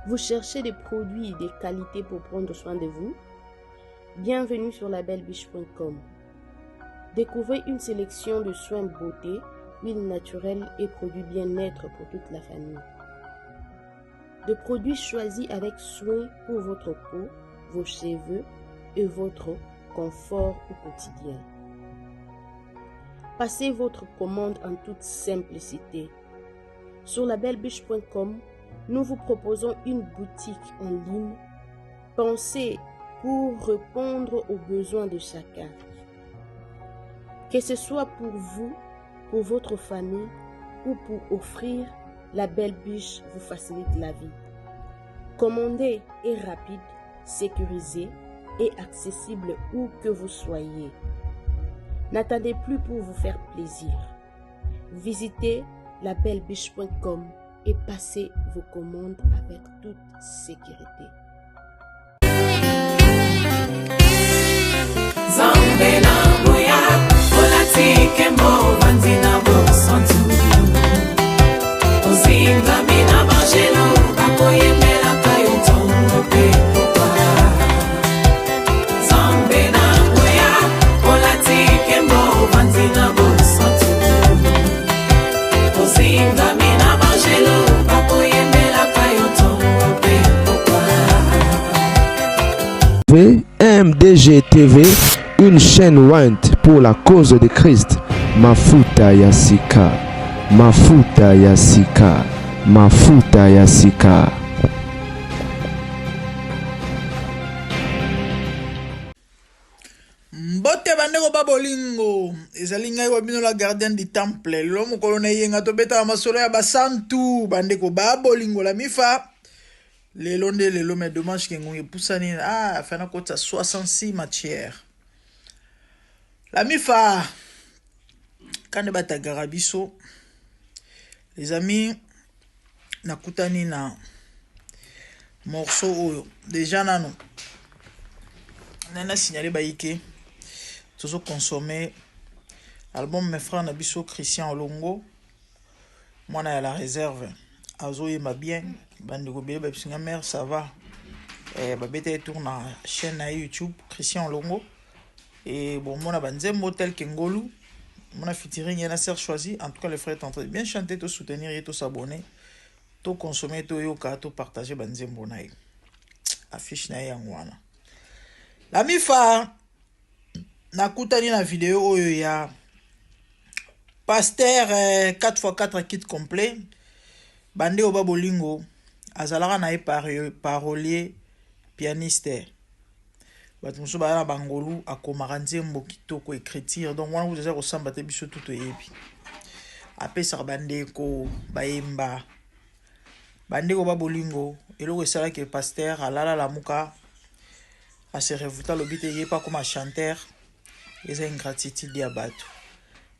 Vous cherchez des produits de qualité pour prendre soin de vous? Bienvenue sur labellebiche.com. Découvrez une sélection de soins beauté, huiles naturelles et produits bien-être pour toute la famille. De produits choisis avec soin pour votre peau, vos cheveux et votre confort au quotidien. Passez votre commande en toute simplicité. Sur labellebiche.com, nous vous proposons une boutique en ligne pensée pour répondre aux besoins de chacun. Que ce soit pour vous, pour votre famille ou pour offrir, la Belle Biche vous facilite la vie. Commandez est rapide, sécurisé et accessible où que vous soyez. N'attendez plus pour vous faire plaisir. Visitez labellebiche.com et passez vos commandes avec toute sécurité. MDG TV, une chaîne Want pour la cause de Christ. Mafuta ya sika, mafuta ya sika, mafuta ya sika. Mbote bandeko babolingo ezali ngai wa bino la gardien du temple lo mokolo na yenga tobeta masolo ya basantu bandeko babolingo la mifa lelo nde lelo me dommage ke ngongi pusani fana kota 66 matières la mifa kande batagara biso les amis nakutani na morceau oyo déjà nano nana signalé baike toujours consommé album mes frères na biso Christian Olongo mwana ya la réserve azoyema bien bandeko bele babisinga mère ça va babete tourne na chaîne na YouTube Christian Olongo et bon mona banzembo tel que ngolu mona featuring na Serge Choisi en tout cas les frères sont en train de bien chanter, to soutenir et to s'abonner, to consommer, to yoka, to partager banzembo na ye affiche na yangwana la mifa nakutani na vidéo oyo ya Pasteur 4x4 kit complet bande oba bolingo azalaka na ye parolier pianiste batu muso bana bangolu akomaka nzembo kitoko écriture donc wana vous allez ressemble te biso tout yebi apesa bandeko bayemba bandeko ba bolingo eloko esala ke Pasteur alala la muka à se revuta lobite ye pas comme un chanteur les ingratitude ya batu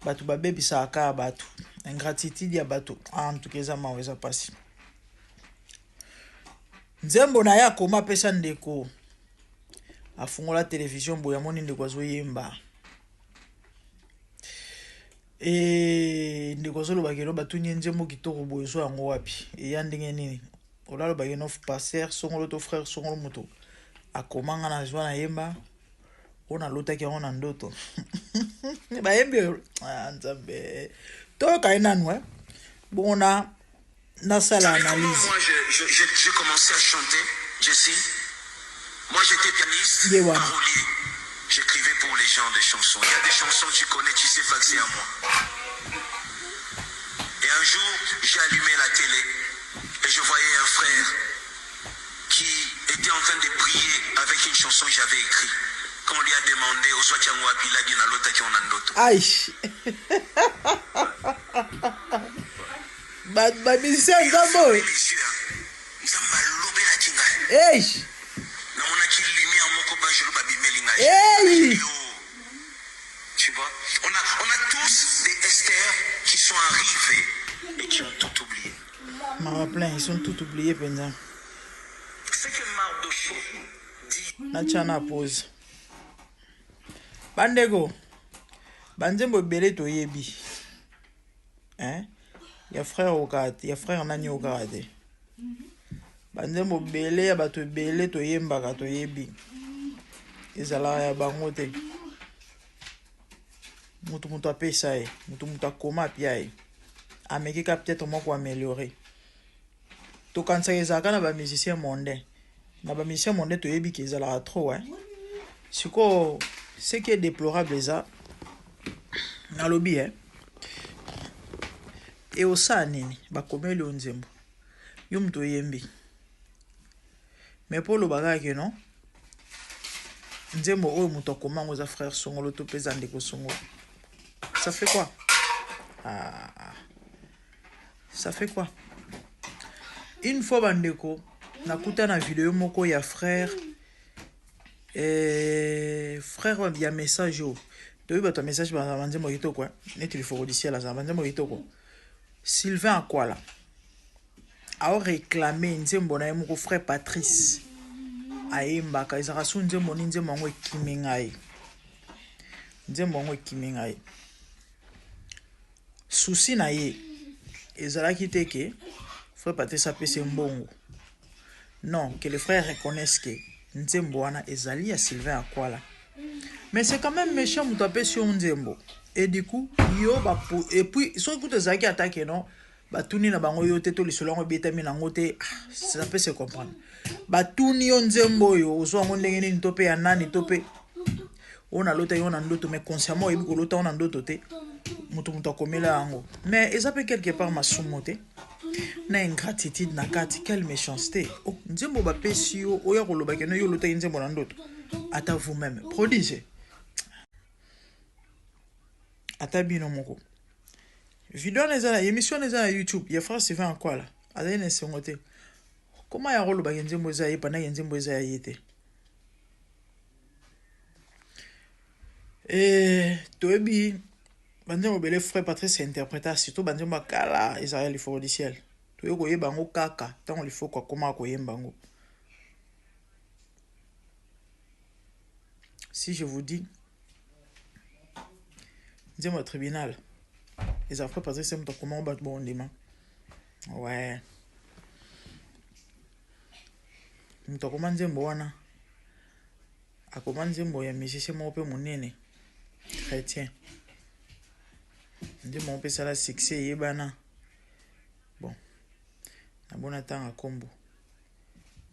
batu babebisa aka batu ingratitude ya batu en tout cas ça m'a passé nzembo na ya koma pesa ndeko afungola télévision boya moni ndeko azoyemba ndeko azolo bakelo batu nye nzembo kitoko boyo so yango wapi ya ndenge nini olalo bakeno Pasteur songolo to frère songolo moto akomanga na jwa na yemba ona lota ki ona ndoto ba yembe nzambe to kaina nwe bona na sala analyse. Moi j'ai commencé à chanter, Jesse. Moi j'étais pianiste, parolier. J'écrivais pour les gens des chansons. Il y a des chansons tu connais, tu sais faxer à moi. Et un jour, j'ai allumé la télé et je voyais un frère qui était en train de prier avec une chanson que j'avais écrite. Quand on lui a demandé au soit tiango api la dina lota ki ona ndoto. Aïe. Ba musicien nzambo. Nzamba lobe la kinga. Na mona ki lumière moko ba jolo ba bimeli ngai. Tu vois, on a tous des Esther qui sont arrivés et qui ont tout oublié. Plein, ils sont tout oubliés pendant. C'est que Mardocho dit. Nachana pause. Bandego. Banzembo belé to yebi. Ya frère au kate, ya frère nani au kate. banzembo bele ya bato bele toyembaka toyebi ezalaka ya bango te mutu apesa ye mutu akoma apia ye amekika peut-être moko améliorer tokanisaka ezalaka na bamusicien mondain na bamusicien mondain toyebi ke ezalaka trop sikoyo ce qui est déplorable eza nalobi e osala nini bakomeli yo nzembo yo mutu oyembi mais mpo olobaka ke non nzembo oyo mutu akoma yango eza frère songolo to mpe eza ndeko songolo ça fait quoi ça fait quoi une fois bandeko nakuta na video moko ya frère ya message oyo toyebi bato ya message banzembo kitoko neti lifokodiciel aza banzembo kitoko Sylvain Akwala ao réclamé nzembo na ye moko frère Patrice ayembaka ezaka su nzembo ni nzembo yango ekimi ngai susi na ye ezalaki te ke frère Patrice apesi mbongo non que les frères reconnaissent que nzembo wana ezali ya Sylvain Akwala mais c'est quand même méchant mutu apesi yo nzembo et du coup yo et puis so kuta ezalaki atake non batuni na bango yo te to lisolo yango ebetami nango te ça peut se comprendre batuni yo nzembo oyo ozwa yango ndenge nini to mpe ya nani to mpe oyo nalota yo na ndoto mais consciemment oyebi kolota yo na ndoto te mutu akomela yango mais eza mpe quelque part masumo te na ingratitude na kati quelle méchanceté nzembo bapesi yo oya koloba keno yo olotaki nzembo na ndoto ata vous-même prodige ata bino moko video na eza na émission na eza na YouTube ya frère Sylvain Akwala azali na esengo te koma ya kolobaki nzembo eza ye pendant ke nzembo eza ya ye te toyebi banzembo bele frère Patrice interpréta surtout banzembo akala ezali lifokodiciel toye koyeba yango kaka ntango lifoko akoma koyemba yango si je vous dis nzembo ya tribunal ezali frère Patrice mutu akoma bato bondima ouais mutu akoma nzembo wana akoma nzembo ya musicien moko mpe monene chrétien nzembo moko mpe esala succès eyebana bon nabona ntango akombo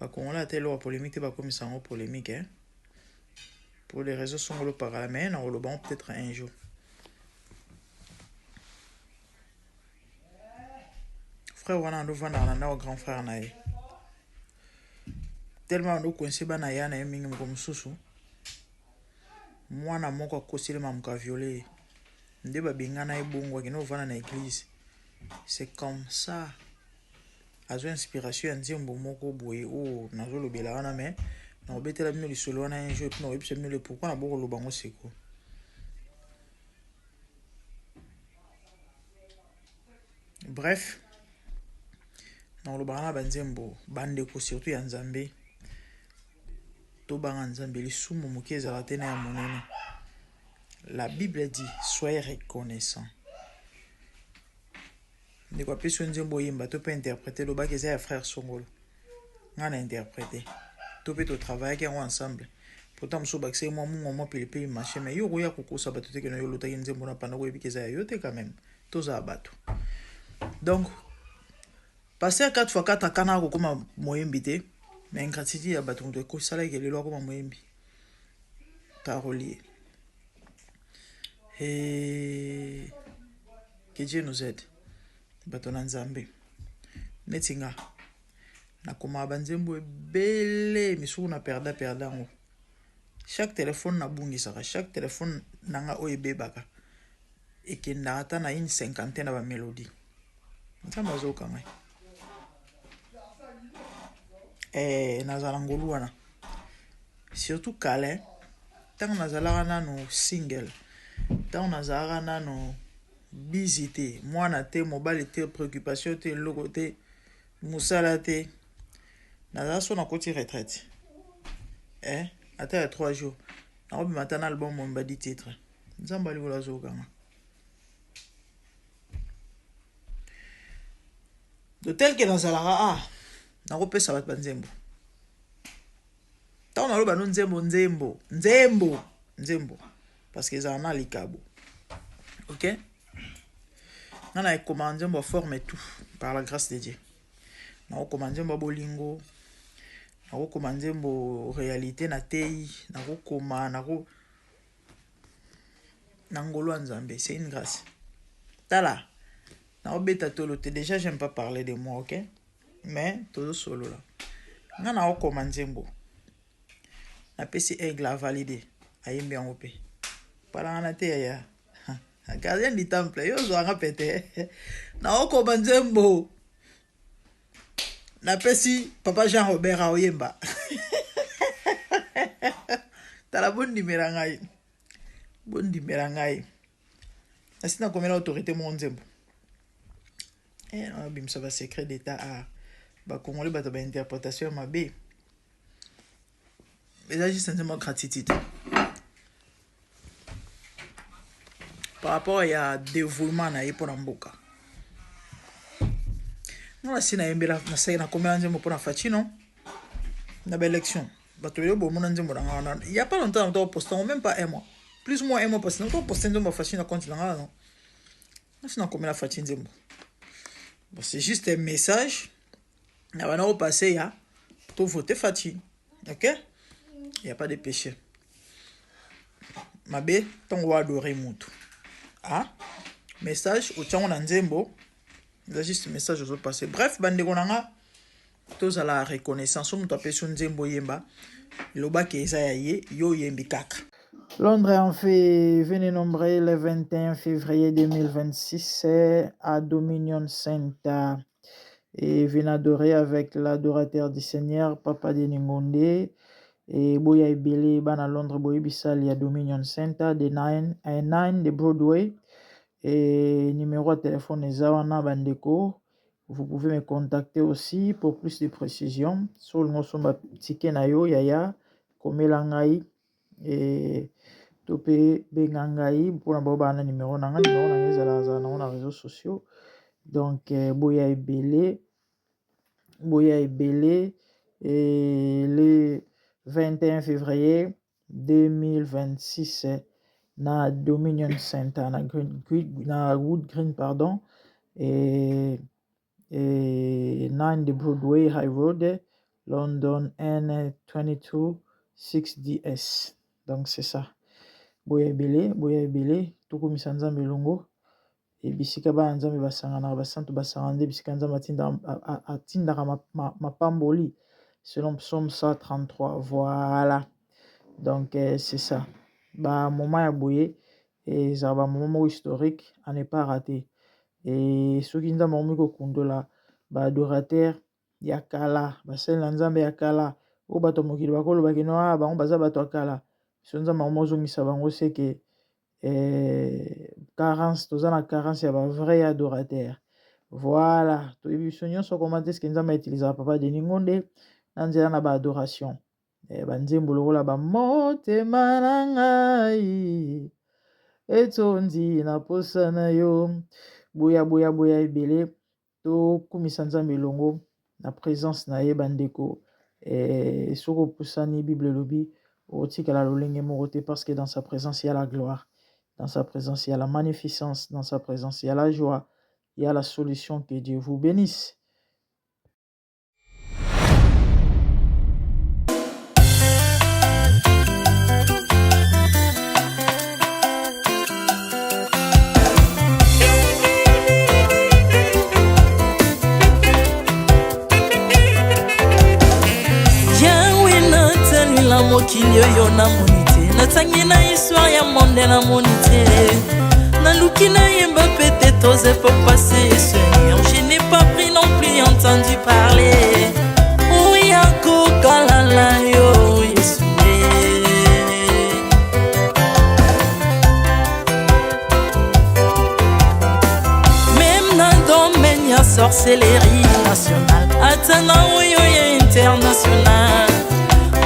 bakongola ata eloko polémique te bakomisa yango polémique pour les réseaux songolo parala mais na koloba yango peut-être un jour frère wana andovandaka na ndako grand frère na ye tellement andokoinse bana ya na ye mingi moko mosusu mwana moko akosilema moka viole ye nde babengana ye bongo akende kovanda na église c'est comme ça azwa inspiration ya nzembo moko boye oyo nazolobela wana mais nakobetela bino lisolo wana un jour epuis nakoyebisa bino le pourquoi na bokoloba ngo seko bref nakolobaka na banzembo bandeko surtout ya nzambe tobanga nzambe lisumu moke ezalaka te na ya monene la Bible dit soyez reconnaissant ndeko apesi yo nzembo oyemba to mpe interprété lobaki eza ya frère songolo nga na interprété to mpe totravaillaki yango ensemble pourtant mosu obakisaki mwa mungo mwa pilipili marché mais yo koya kokosa bato te keno yo olotaki nzembo na panda koyebiki eza ya yo te quand même tozala bato donc passer 4x4 akana kokoma moyembi te mais ingratitude ya bato moto ekosalaki lelo akoma moyembi parolier et que Dieu nous aide bato na nzambe neti nga nakoma banzembo ebele misuku na perda yango chaque téléphone nabungisaka chaque téléphone nanga oyo ebebaka ekendaka ata na une cinquantaine na bamélodie nzambe azoka ngai nazala ngolu wana surtout kale ntango nazalaka nano single ntango nazalaka nano busy te mwana te mobali te préoccupation te eloko te mosala te nazala so nakoti retraite ata ya 3 jours nakobima ata na album momba 10 titre nzambe alikolo azokanga de tel que nazalaka nakopesa bato banzembo ntango naloba no nzembo parce que ezala na likabo ok nana ekoma nzembo forme tout par la grâce de Dieu nakokoma nzembo bolingo nakokoma nzembo réalité na tei nakokoma na ngolo ya Nzambe c'est une grâce tala nakobeta tolo te déjà j'aime pas parler de moi ok mais tozo solo là nga nakokoma nzembo napesi aigle a validé ayembi yango pe palanga na te ya gardien du temple yo zwanga pete nakokoma nzembo napesi papa Jean Robert aoyemba tala bondimela ngai asi nakomela autorité mo nzembo nabimisa basecret d'état a bakongole bato bainterprétation ya mabe eza juste nzembo gratitude par rapport ya dévouement na ye mpo na mboka nona si nayembela nasai nakomela nzembo mpo na Facino na baélection bato yo bomona nzembo na nga wana il y a pas longtemps na poster même pas un mois plus ou moins un mois parce que na poster nzembo Facino na compte na nga non nasi nakomela Facino nzembo bon c'est juste un message na bana repasser ya to voter Facino ok il y a pas de péché mabe tongo adorer mutu message au tchango na nzembo c'est juste message aux passer bref bande konanga tous à la reconnaissance on t'a pesi nzembo yemba loba ke eza ya ye yo yembi kaka Londres en fait venez nombrer le 21 février 2026 à Dominion Center et venez adorer avec l'adorateur du Seigneur Papa Deningonde et boya ebele bana Londres boya bisali à Dominion Center de 9 de Broadway et numéro de téléphone ezawana bandeko vous pouvez me contacter aussi pour plus de précisions sur le ngosomba ticket na yo yaya komela ngai et topé bengangai pour na bana numéro na ezala na réseaux sociaux donc boya ebele et le 21 février 2026 na Dominion Center na Wood Green pardon et 9 de Broadway High Road London N22 6DS donc c'est ça boya ebele tokomisa Nzambe elongo et bisika ba Nzambe basangana basantu basangande bisika Nzambe atindaka mapamboli selon Psaume 133 voilà donc c'est ça ba moment ya boye et ça ba moment historique à ne pas rater et ceux qui Nzambe momi ko kundola ba adorateur ya kala basel na Nzambe ya kala o bato mokili bakolo bakino bango baza bato akala so Nzambe mozongisa bango c'est que carence tozana carence ya ba vrai adorateur voilà to biso nyonso comment est-ce que Nzambe utilise Papa Deningonde na nzela na ba adoration banzembo lokola ba motema na ngai etondi na posa na yo boya ebele to kumisa Nzambe elongo na présence na ye bandeko soko pusani Bible lobi otikala lolenge moko te parce que dans sa présence il y a la gloire dans sa présence il y a la magnificence dans sa présence il y a la joie il y a la solution. Que Dieu vous bénisse. mokili oyo namoni te natangi na histoire ya monde namoni te naluki nayemba pete toze po passer Seigneur je n'ai pas pris non plus entendu parler oya kokalala yo Yesu même na domaine ya sorcellerie nationale atanga oyo ya international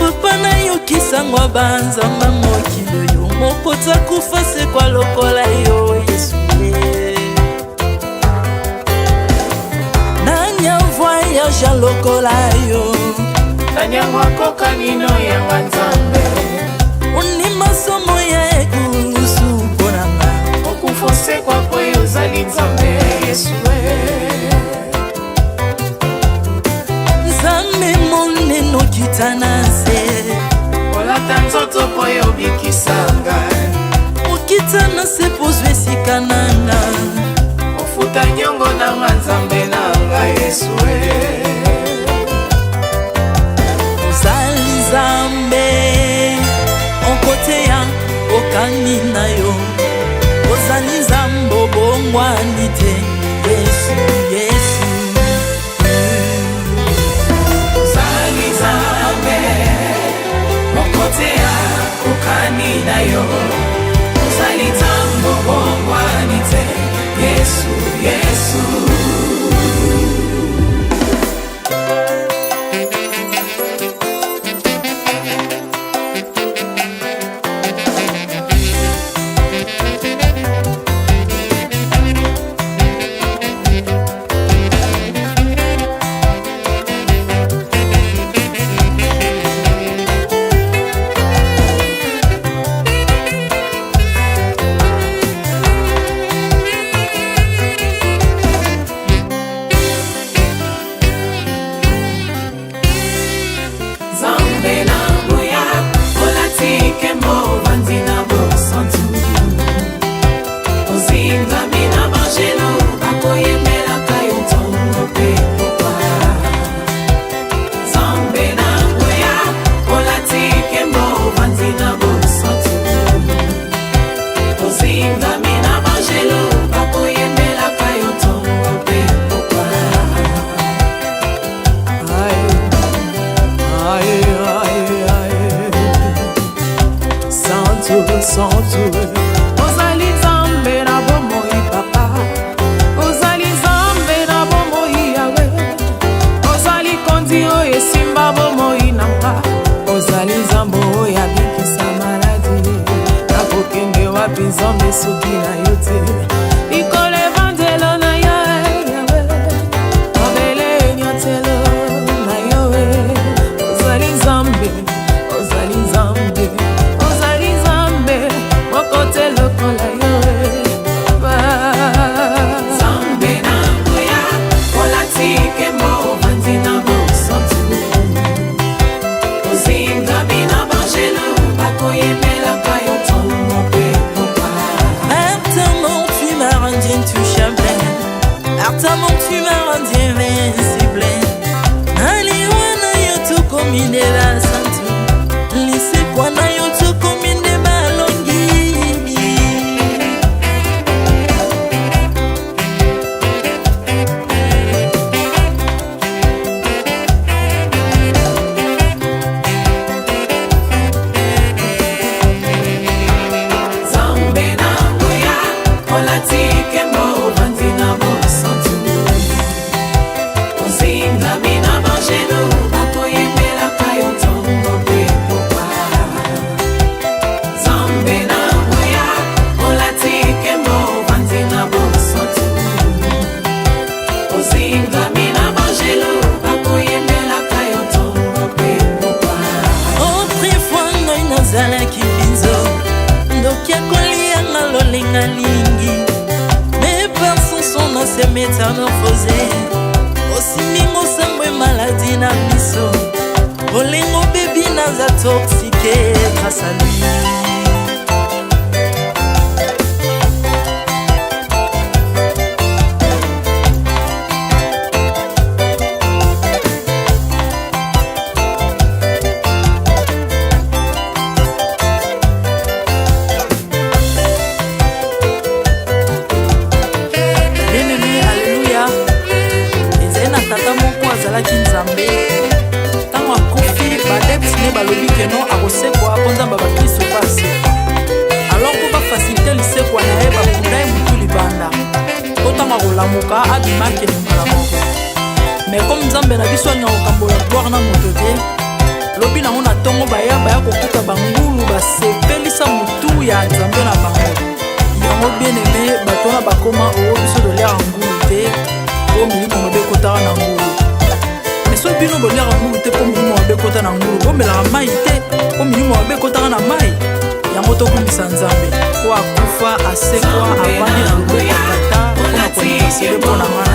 papa na yo kisangwa banzamba mokili yo mopota kufa se kwa lokola yo Yesu nanya voyage deja lokola yo Kanyangwa koka nino yanga nzambe Oni masomo ya ekulusu mponanga Okufose kwa kwe ozali nzambe Yesue Nzambe moneno kitana se Olata nzoto po yo bikisanga Okitana se pozwe sikananga Ofuta nyongo nanga nzambe nanga Yesue Ozali nzambe Onkote ya okani na yo Ozali nzambe obongwani te Yesu, Yesu Ozali nzambe Onkote ya okani na yo Ozali nzambe obongwani te Yesu, Yesu Ozali nzambe na bomoi papa Ozali nzambe na bomoi yawe Ozali kondi oyo esimba bomoi nanga Ozali nzambe oyo abikisa maladi Nakokende wapi nzambe soki na yo te Likolo evangelo na yo yawe Mabele nyotelo na yo Ozali nzambe Ozali nzambe Wakote lokola yo Zambe na ngoya Olatike mo vandi na bosantu Ozinga bina bangelo Bakoyemela kayo tomo pe popa Maintenant tu m'as rendu intouchable Maintenant tu m'as rendu invincible Aliwana yo to komine la santu Lise kwa na yo to komine balongi Zambe na ngoya Olatike mo vandi na bosantu Ozinga bina bangelo Bakoyemela kayo tomo pe popa Zambe na ngoya Olatike mo vandi na bosantu Ozinga bina bangelo Bakoyemela kayo tomo pe popa Autrefois ngai nazalaki binzo ndoki akolianga lolenga lingi mes personnes sont dans ces métamorphosés osimingo sambwe maladie na miso olengo bebi naza toxique grâce à lui ntango akufi badepsine balobi keno akosekwa mpo nzambe bakristo pasi alors mpo bafasilite lisekwa na ye bakunda ye motu libanda mpo ntango akolamuka abimaki elingala moko me komi nzambe na biso alinga kokambola gloire na moto te lobi nango na ntongo baya kokuta bangulu basepelisa motu ya nzambe na bango yango bien aime bato wana bakoma oyo biso toliaka ngulu te po milimo mabe ekotaka na ngulu bino boliaka ngulu te mpo milimo mabe ekota na ngulu bomelaka mai te mpo milimo mabe ekotaka na mai yango tokumisa nzambe po akufa asekwa avandi na loboko ya tata mpona kolinga sele mpo na nga